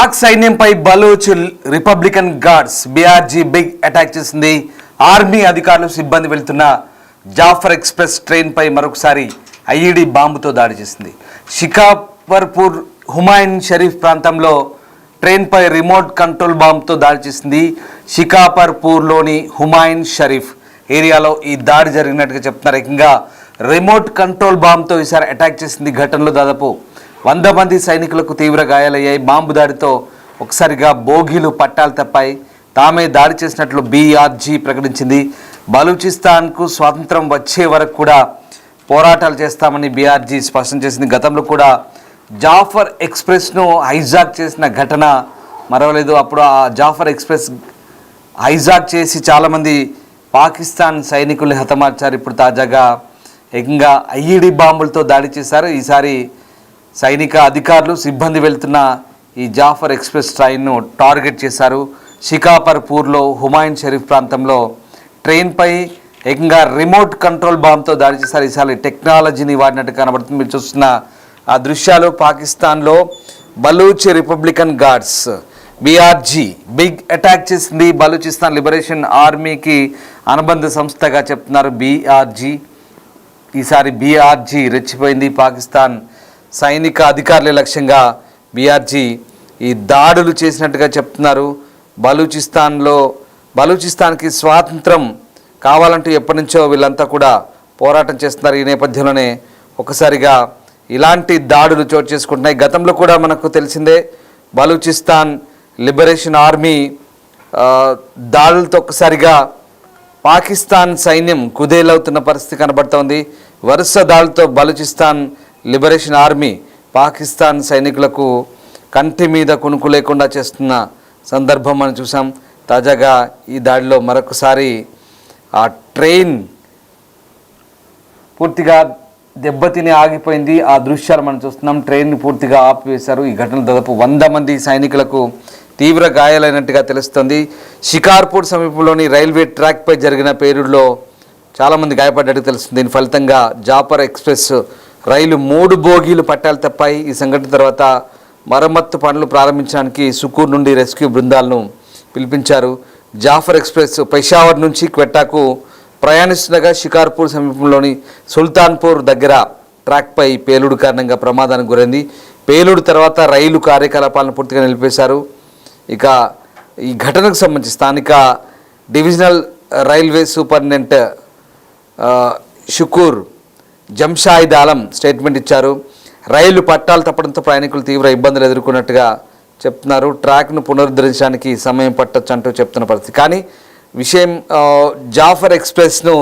పాక్ సైన్యంపై Baloch Republican Guards BRG big attack చేసింది. Army అధికారులు సిబ్బంది వెళ్తున్న జాఫర్ ఎక్స్ప్రెస్ ట్రైన్పై మరొకసారి ఐఈడీ బాంబుతో దాడి చేసింది. షికాపర్పూర్ హుమాయూన్ షరీఫ్ ప్రాంతంలో ట్రైన్పై రిమోట్ కంట్రోల్ బాంబుతో దాడి చేసింది. షికాపర్పూర్లోని హుమాయూన్ షరీఫ్ ఏరియాలో ఈ దాడి జరిగినట్టుగా చెప్తున్నారు. ఏకంగా రిమోట్ కంట్రోల్ బాంబుతో ఈసారి అటాక్ చేసింది. ఘటనలో దాదాపు 100 మంది సైనికులకు తీవ్ర గాయాలయ్యాయి. బాంబు దాడితో ఒకసారిగా బోగీలు పట్టాలు తప్పాయి. తామే దాడి చేసినట్లు బీఆర్జీ ప్రకటించింది. బలూచిస్తాన్కు స్వాతంత్రం వచ్చే వరకు కూడా పోరాటాలు చేస్తామని బీఆర్జీ స్పష్టం చేసింది. గతంలో కూడా జాఫర్ ఎక్స్ప్రెస్ను హైజాక్ చేసిన ఘటన మరవలేదు. అప్పుడు ఆ జాఫర్ ఎక్స్ప్రెస్ హైజాక్ చేసి చాలామంది పాకిస్తాన్ సైనికుల్ని హతమార్చారు. ఇప్పుడు తాజాగా ఏకంగా ఐఈడీ బాంబులతో దాడి చేశారు. ఈసారి సైనిక అధికారులు సిబ్బంది వెళ్తున్న ఈ జాఫర్ ఎక్స్ప్రెస్ ట్రైన్ను టార్గెట్ చేశారు. షికాపర్పూర్లో హుమాయూన్ షరీఫ్ ప్రాంతంలో ట్రైన్పై ఏకంగా రిమోట్ కంట్రోల్ బాంబుతో దాడి చేశారు. ఈసారి టెక్నాలజీని వాడినట్టు కనబడుతుంది. మీరు చూస్తున్న ఆ దృశ్యాలు పాకిస్తాన్లో Baloch Republican Guards BRG big attack చేసింది. బలూచిస్తాన్ లిబరేషన్ ఆర్మీకి అనుబంధ సంస్థగా చెప్తున్నారు బీఆర్జీ. ఈసారి బీఆర్జీ రెచ్చిపోయింది. పాకిస్తాన్ సైనిక అధికారుల లక్ష్యంగా బీఆర్జీ ఈ దాడులు చేసినట్టుగా చెప్తున్నారు. బలూచిస్తాన్కి స్వాతంత్రం కావాలంటూ ఎప్పటి నుంచో వీళ్ళంతా కూడా పోరాటం చేస్తున్నారు. ఈ నేపథ్యంలోనే ఒకసారిగా ఇలాంటి దాడులు చోటు చేసుకుంటున్నాయి. గతంలో కూడా మనకు తెలిసిందే బలూచిస్తాన్ లిబరేషన్ ఆర్మీ దాడులతో ఒక్కసారిగా పాకిస్తాన్ సైన్యం కుదేలవుతున్న పరిస్థితి కనబడుతోంది. వరుస దాడులతో బలూచిస్తాన్ లిబరేషన్ ఆర్మీ పాకిస్తాన్ సైనికులకు కంటి మీద కునుకు లేకుండా చేస్తున్న సందర్భం మనం చూసాం. తాజాగా ఈ దాడిలో మరొకసారి ఆ ట్రైన్ పూర్తిగా దెబ్బతిని ఆగిపోయింది. ఆ దృశ్యాలు మనం చూస్తున్నాం. ట్రైన్ పూర్తిగా ఆపివేశారు. ఈ ఘటన దాదాపు 100 మంది సైనికులకు తీవ్ర గాయాలైనట్టుగా తెలుస్తుంది. షికార్పూర్ సమీపంలోని రైల్వే ట్రాక్పై జరిగిన పేలుడులో చాలామంది గాయపడ్డట్టు తెలుస్తుంది. దీని ఫలితంగా జాఫర్ ఎక్స్ప్రెస్ రైలు 3 బోగీలు పట్టాలు తప్పాయి. ఈ సంఘటన తర్వాత మరమ్మత్తు పనులు ప్రారంభించడానికి సుకూర్ నుండి రెస్క్యూ బృందాలను పిలిపించారు. జాఫర్ ఎక్స్ప్రెస్ పెషావర్ నుంచి క్వెట్టాకు ప్రయాణిస్తుండగా షికార్పూర్ సమీపంలోని సుల్తాన్పూర్ దగ్గర ట్రాక్పై పేలుడు కారణంగా ప్రమాదానికి గురైంది. పేలుడు తర్వాత రైలు కార్యకలాపాలను పూర్తిగా నిలిపేశారు. ఇక ఈ ఘటనకు సంబంధించి స్థానిక divisional railway superintendent Shukur Jamshaid Alam statement ఇచ్చారు. రైలు పట్టాలు తప్పడంతో ప్రయాణికులు తీవ్ర ఇబ్బందులు ఎదుర్కొన్నట్టుగా చెప్తున్నారు. ట్రాక్ను పునరుద్ధరించడానికి సమయం పట్టొచ్చు అంటూ చెప్తున్న పరిస్థితి. కానీ విషయం జాఫర్ ఎక్స్ప్రెస్ను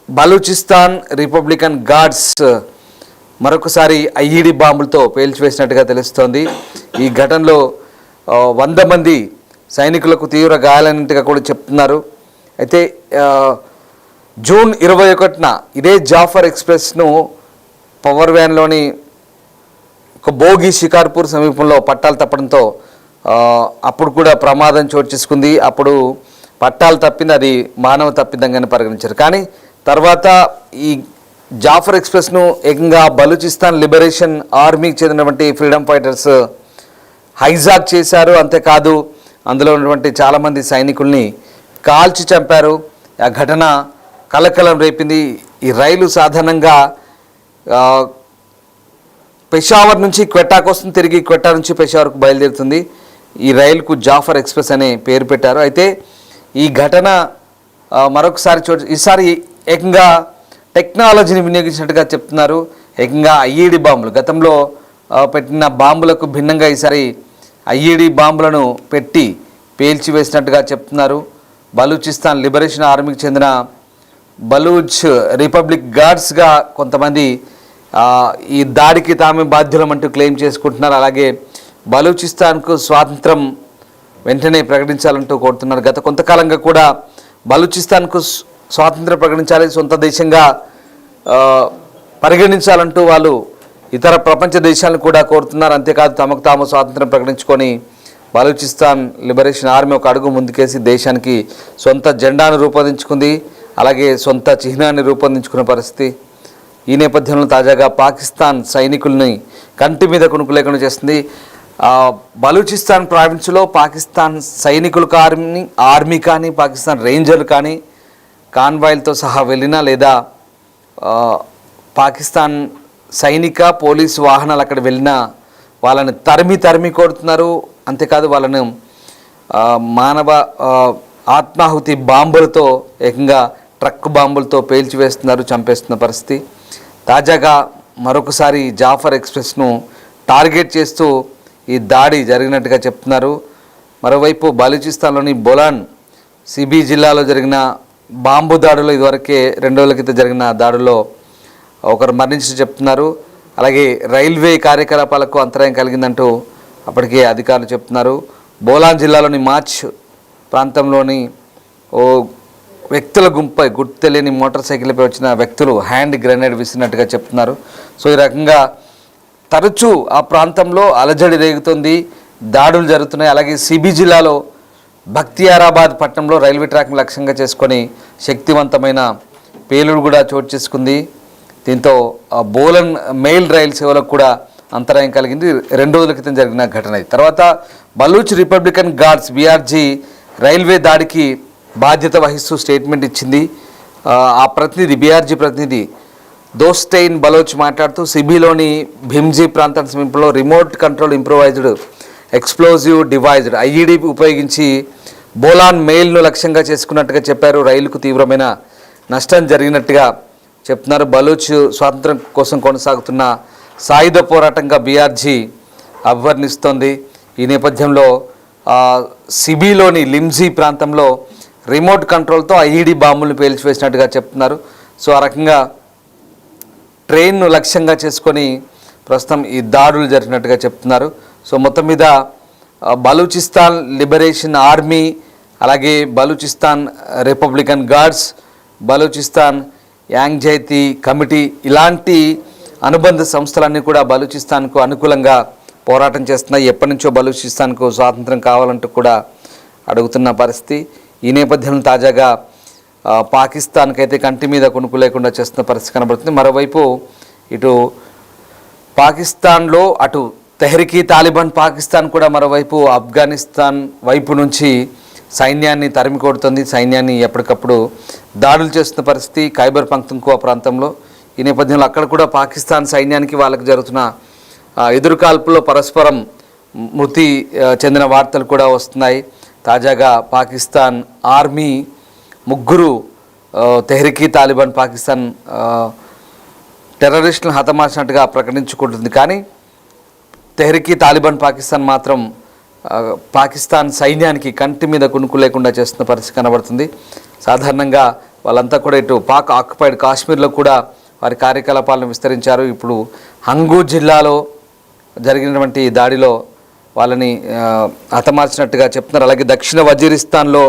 బలూచిస్తాన్ రిపబ్లికన్ గార్డ్స్ మరొకసారి ఐఈడీ బాంబులతో పేల్చివేసినట్టుగా తెలుస్తోంది. ఈ ఘటనలో 100 మంది సైనికులకు తీవ్ర గాయాలైనట్టుగా కూడా చెప్తున్నారు. అయితే జూన్ 21న ఇదే జాఫర్ ఎక్స్ప్రెస్ను పవర్ వ్యాన్లోని ఒక బోగి షికార్పూర్ సమీపంలో పట్టాలు తప్పడంతో అప్పుడు కూడా ప్రమాదం చోటు చేసుకుంది. అప్పుడు పట్టాలు తప్పింది, అది మానవ తప్పిదంగానే పరిగణించారు. కానీ తర్వాత ఈ జాఫర్ ఎక్స్ప్రెస్ను ఏకంగా బలూచిస్తాన్ లిబరేషన్ ఆర్మీకి చెందినటువంటి ఫ్రీడమ్ ఫైటర్స్ హైజాక్ చేశారు. అంతేకాదు అందులో ఉన్నటువంటి చాలామంది సైనికుల్ని కాల్చి చంపారు. ఆ ఘటన కలకలం రేపింది. ఈ రైలు సాధారణంగా పెషావర్ నుంచి క్వెట్టాకు వస్తుంది, తిరిగి క్వెట్టా నుంచి పెషావర్కు బయలుదేరుతుంది. ఈ రైలుకు జాఫర్ ఎక్స్ప్రెస్ అనే పేరు పెట్టారు. అయితే ఈ ఘటన మరొకసారి ఈసారి ఏకంగా టెక్నాలజీని వినియోగించినట్టుగా చెప్తున్నారు. ఏకంగా ఐఈడీ బాంబులు గతంలో పెట్టిన బాంబులకు భిన్నంగా ఈసారి ఐఈడీ బాంబులను పెట్టి పేల్చివేసినట్టుగా చెప్తున్నారు. బలూచిస్తాన్ లిబరేషన్ ఆర్మీకి చెందిన బలూచ్ రిపబ్లిక్ గార్డ్స్గా కొంతమంది ఈ దాడికి తామే బాధ్యులమంటూ క్లెయిమ్ చేసుకుంటున్నారు. అలాగే బలూచిస్తాన్కు స్వాతంత్రం వెంటనే ప్రకటించాలంటూ కోరుతున్నారు. గత కొంతకాలంగా కూడా బలూచిస్తాన్కు స్వాతంత్రం ప్రకటించాలి, సొంత దేశంగా పరిగణించాలంటూ వాళ్ళు ఇతర ప్రపంచ దేశాలను కూడా కోరుతున్నారు. అంతేకాదు తమకు తాము స్వాతంత్రం ప్రకటించుకొని బలూచిస్తాన్ లిబరేషన్ ఆర్మీ ఒక అడుగు ముందుకేసి దేశానికి సొంత జెండాను రూపొందించుకుంది. అలాగే సొంత చిహ్నాన్ని రూపొందించుకున్న పరిస్థితి. ఈ నేపథ్యంలో తాజాగా పాకిస్తాన్ సైనికుల్ని కంటి మీద కునుకు లేకుండా చేస్తుంది. బలూచిస్తాన్ ప్రావిన్స్లో పాకిస్తాన్ సైనికులు ఆర్మీ కానీ పాకిస్తాన్ రేంజర్లు కానీ కాన్వాయ్లతో సహా వెళ్ళినా లేదా పాకిస్తాన్ సైనిక పోలీసు వాహనాలు అక్కడ వెళ్ళినా వాళ్ళని తరిమి కొడుతున్నారు. అంతేకాదు వాళ్ళను మానవ ఆత్మాహుతి బాంబులతో ఏకంగా ట్రక్ బాంబులతో పేల్చివేస్తున్నారు, చంపేస్తున్న పరిస్థితి. తాజాగా మరొకసారి జాఫర్ ఎక్స్ప్రెస్ను టార్గెట్ చేస్తూ ఈ దాడి జరిగినట్టుగా చెప్తున్నారు. మరోవైపు బలూచిస్తాన్లోని బొలాన్ సిబి జిల్లాలో జరిగిన బాంబు దాడులో ఇదివరకే 2 రోజుల క్రితం జరిగిన దాడుల్లో ఒకరు మరణించి చెప్తున్నారు. అలాగే రైల్వే కార్యకలాపాలకు అంతరాయం కలిగిందంటూ అప్పటికే అధికారులు చెప్తున్నారు. బోలాన్ జిల్లాలోని మార్చ్ ప్రాంతంలోని ఓ వ్యక్తుల గుంపై గుర్తు తెలియని మోటార్ సైకిల్పై వచ్చిన వ్యక్తులు హ్యాండ్ గ్రెనేడ్ విసిరినట్టుగా చెప్తున్నారు. సో ఈ రకంగా తరచూ ఆ ప్రాంతంలో అలజడి రేగుతుంది, దాడులు జరుగుతున్నాయి. అలాగే సిబి జిల్లాలో బక్తియారాబాద్ పట్టణంలో రైల్వే ట్రాక్ను లక్ష్యంగా చేసుకొని శక్తివంతమైన పేలుడు కూడా చోటు చేసుకుంది. దీంతో బోలన్ మెయిల్ రైల్ సేవలకు కూడా అంతరాయం కలిగింది. 2 రోజుల క్రితం జరిగిన ఘటన. తర్వాత బలూచ్ రిపబ్లికన్ గార్డ్స్ బీఆర్జీ రైల్వే దాడికి బాధ్యత వహిస్తూ స్టేట్మెంట్ ఇచ్చింది. ఆ ప్రతినిధి బీఆర్జీ ప్రతినిధి దోస్టైన్ బలోచ్ మాట్లాడుతూ సిబిలోని భిమ్జీ ప్రాంతం సమీపంలో remote control improvised explosive devised IED ఉపయోగించి బోలాన్ మెయిల్ను లక్ష్యంగా చేసుకున్నట్టుగా చెప్పారు. రైలుకు తీవ్రమైన నష్టం జరిగినట్టుగా చెప్తున్నారు. బలూచ్ స్వాతంత్రం కోసం కొనసాగుతున్న సాయుధ పోరాటంగా బీఆర్జీ అభివర్ణిస్తోంది. ఈ నేపథ్యంలో సిబిలోని లిమ్జీ ప్రాంతంలో రిమోట్ కంట్రోల్తో ఐఈడి బాంబులను పేల్చివేసినట్టుగా చెప్తున్నారు. సో ఆ రకంగా ట్రైన్ను లక్ష్యంగా చేసుకొని ప్రస్తుతం ఈ దాడులు జరిగినట్టుగా చెప్తున్నారు. సో మొత్తం మీద బలూచిస్తాన్ లిబరేషన్ ఆర్మీ, అలాగే Balochistan Republican Guards, Balochistan Yakjehti Committee ఇలాంటి అనుబంధ సంస్థలన్నీ కూడా బలూచిస్తాన్కు అనుకూలంగా పోరాటం చేస్తున్నాయి. ఎప్పటి నుంచో బలూచిస్తాన్కు స్వాతంత్రం కావాలంటూ కూడా అడుగుతున్న పరిస్థితి. ఈ నేపథ్యంలో తాజాగా పాకిస్తాన్కి అయితే కంటి మీద కొనుక్కు లేకుండా చేస్తున్న పరిస్థితి కనబడుతుంది. మరోవైపు ఇటు పాకిస్తాన్లో అటు తెహ్రీకి తాలిబాన్ పాకిస్తాన్ కూడా మరోవైపు ఆఫ్ఘనిస్తాన్ వైపు నుంచి సైన్యాన్ని తరిమి కొడుతుంది. సైన్యాన్ని ఎప్పటికప్పుడు దాడులు చేస్తున్న పరిస్థితి ఖైబర్ పఖ్తూన్ఖ్వా ప్రాంతంలో. ఈ నేపథ్యంలో అక్కడ కూడా పాకిస్తాన్ సైన్యానికి వాళ్ళకి జరుగుతున్న ఎదురుకాల్పుల్లో పరస్పరం మృతి చెందిన వార్తలు కూడా వస్తున్నాయి. తాజాగా పాకిస్తాన్ ఆర్మీ 3 తెహ్రీకి తాలిబాన్ పాకిస్తాన్ టెర్రరిస్టులను హతమార్చినట్టుగా ప్రకటించుకుంటుంది. కానీ తెహ్రీకి తాలిబాన్ పాకిస్తాన్ మాత్రం పాకిస్తాన్ సైన్యానికి కంటి మీద కునుకు లేకుండా చేస్తున్న పరిస్థితి కనబడుతుంది. సాధారణంగా వాళ్ళంతా కూడా ఇటు పాక్ ఆక్యుపైడ్ కాశ్మీర్లో కూడా వారి కార్యకలాపాలను విస్తరించారు. ఇప్పుడు హంగూ జిల్లాలో జరిగినటువంటి దాడిలో వాళ్ళని హతమార్చినట్టుగా చెప్తున్నారు. అలాగే దక్షిణ వజీరిస్తాన్లో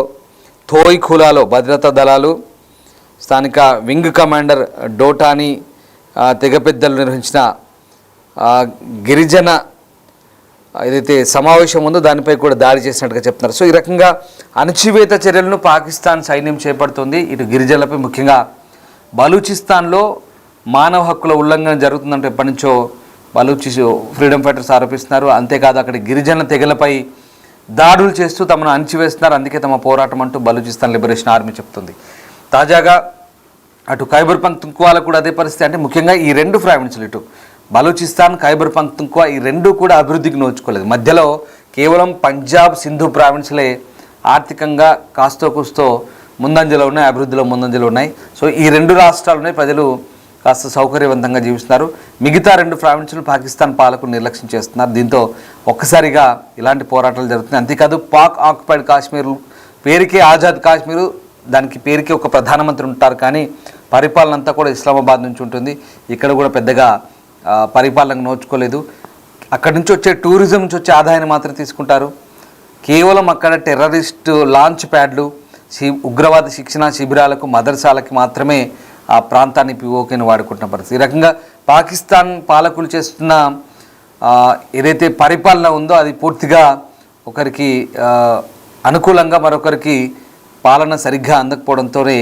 థోయ్ ఖులాలో భద్రతా దళాలు స్థానిక వింగ్ కమాండర్ డోటాని తెగ పెద్దలు నిర్వహించిన గిరిజన ఏదైతే సమావేశం ఉందో దానిపై కూడా దాడి చేసినట్టుగా చెప్తున్నారు. సో ఈ రకంగా అణచివేత చర్యలను పాకిస్తాన్ సైన్యం చేపడుతుంది. ఇటు గిరిజనులపై ముఖ్యంగా బలూచిస్తాన్లో మానవ హక్కుల ఉల్లంఘన జరుగుతుందంటే ఎప్పటి నుంచో బలూచి ఫ్రీడమ్ ఫైటర్స్ ఆరోపిస్తున్నారు. అంతేకాదు అక్కడ గిరిజన తెగలపై దాడులు చేస్తూ తమను అణచివేస్తున్నారు. అందుకే తమ పోరాటం అంటూ బలూచిస్తాన్ లిబరేషన్ ఆర్మీ చెప్తుంది. తాజాగా అటు ఖైబర్ పఖ్తూన్ఖ్వాలో కూడా అదే పరిస్థితి. అంటే ముఖ్యంగా ఈ 2 ప్రావిన్సులు ఇటు బలూచిస్తాన్ ఖైబర్ పఖ్తూన్ఖ్వా ఈ 2 కూడా అభివృద్ధికి నోచుకోలేదు. మధ్యలో కేవలం పంజాబ్ సింధు ప్రావిన్సులే ఆర్థికంగా కాస్తో కూస్తో ముందంజలో ఉన్నాయి, అభివృద్ధిలో ముందంజలో ఉన్నాయి. సో ఈ 2 రాష్ట్రాలనే ప్రజలు కాస్త సౌకర్యవంతంగా జీవిస్తున్నారు. మిగతా 2 ప్రావిన్సులు పాకిస్తాన్ పాలకులు నిర్లక్ష్యం చేస్తున్నారు. దీంతో ఒక్కసారిగా ఇలాంటి పోరాటాలు జరుగుతున్నాయి. అంతేకాదు పాక్ ఆక్యుపైడ్ కాశ్మీర్ పేరుకే ఆజాద్ కాశ్మీరు, దానికి పేరుకే ఒక ప్రధానమంత్రి ఉంటారు, కానీ పరిపాలన అంతా కూడా ఇస్లామాబాద్ నుంచి ఉంటుంది. ఇక్కడ కూడా పెద్దగా పరిపాలనకు నోచుకోలేదు. అక్కడి నుంచి వచ్చే టూరిజం నుంచి వచ్చే ఆదాయాన్ని మాత్రం తీసుకుంటారు. కేవలం అక్కడ టెర్రరిస్టు లాంచ్ ప్యాడ్లు, ఉగ్రవాద శిక్షణ శిబిరాలకు, మదర్సాలకి మాత్రమే ఆ ప్రాంతాన్ని పిఓకేని వాడుకుంటున్న పరిస్థితి. ఈ రకంగా పాకిస్తాన్ పాలకులు చేస్తున్న ఏదైతే పరిపాలన ఉందో అది పూర్తిగా ఒకరికి అనుకూలంగా మరొకరికి పాలన సరిగ్గా అందకపోవడంతోనే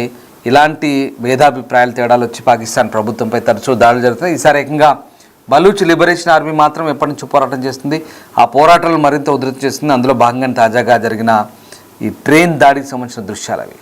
ఇలాంటి భేదాభిప్రాయాలు తేడాలు వచ్చి పాకిస్తాన్ ప్రభుత్వంపై తరచూ దాడులు జరుగుతున్నాయి. ఈసారి ఏకంగా బలూచ్ లిబరేషన్ ఆర్మీ మాత్రం ఎప్పటి నుంచో పోరాటం చేస్తుంది. ఆ పోరాటాలు మరింత ఉధృతి చేస్తుంది. అందులో భాగంగా తాజాగా జరిగిన ఈ ట్రైన్ దాడికి సంబంధించిన దృశ్యాలు అవి.